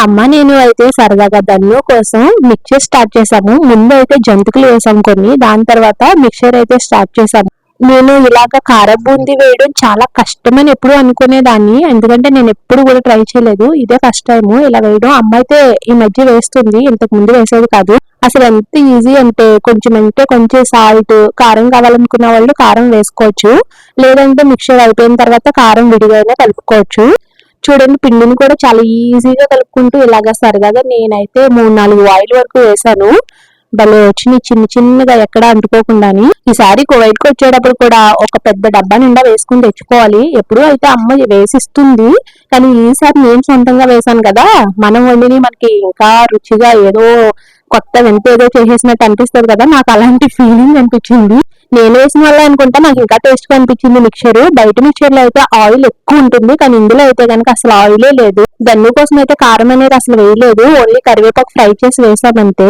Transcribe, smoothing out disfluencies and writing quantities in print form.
అమ్మ నేను అయితే సరదాగా ధన్ను కోసం మిక్చర్ స్టార్ట్ చేసాము. ముందు అయితే జంతికలు వేసాం కొన్ని, దాని తర్వాత మిక్చర్ అయితే స్టార్ట్ చేసాము. నేను ఇలాగ కారం బూందీ వేయడం చాలా కష్టమని ఎప్పుడు అనుకునేదాన్ని, ఎందుకంటే నేను ఎప్పుడు కూడా ట్రై చేయలేదు, ఇదే ఫస్ట్ టైం ఇలా వేయడం. అమ్మ అయితే ఈ మధ్య వేస్తుంది, ఇంతకు ముందు వేసేది కాదు. అసలు ఎంత ఈజీ అంటే కొంచెం సాల్ట్, కారం కావాలనుకున్న వాళ్ళు కారం వేసుకోవచ్చు, లేదంటే మిక్చర్ అయిపోయిన తర్వాత కారం విడిగా కలుపుకోవచ్చు. చూడండి, పిండిని కూడా చాలా ఈజీగా కలుపుకుంటూ ఇలాగా సరదాగా నేనైతే 3-4 వాయిల్ వరకు వేసాను. భలే వచ్చినాయి చిన్న చిన్నగా, ఎక్కడ అంటుకోకుండాని. ఈసారి కువైట్కి వచ్చేటప్పుడు కూడా ఒక పెద్ద డబ్బా నిండా వేసుకుని తెచ్చుకోవాలి. ఎప్పుడు అయితే అమ్మ వేసిస్తుంది, కానీ ఈసారి నేను సొంతంగా వేసాను కదా, మనం వండిని మనకి ఇంకా రుచిగా ఏదో కొత్త వింత ఏదో చేసేసినట్టు అనిపిస్తుంది కదా, నాకు అలాంటి ఫీలింగ్ అనిపించింది. నేను వేసిన వల్ల అనుకుంటా నాకు ఇంకా టేస్ట్ గా అనిపించింది మిక్చర్. బయట మిక్చర్ లో అయితే ఆయిల్ ఎక్కువ ఉంటుంది, కానీ ఇందులో అయితే కనుక అసలు ఆయిలే లేదు. దన్ను కోసం అయితే కారం అనేది అసలు వేయలేదు, ఓన్లీ కరివేపాకు ఫ్రై చేసి వేసామంతే.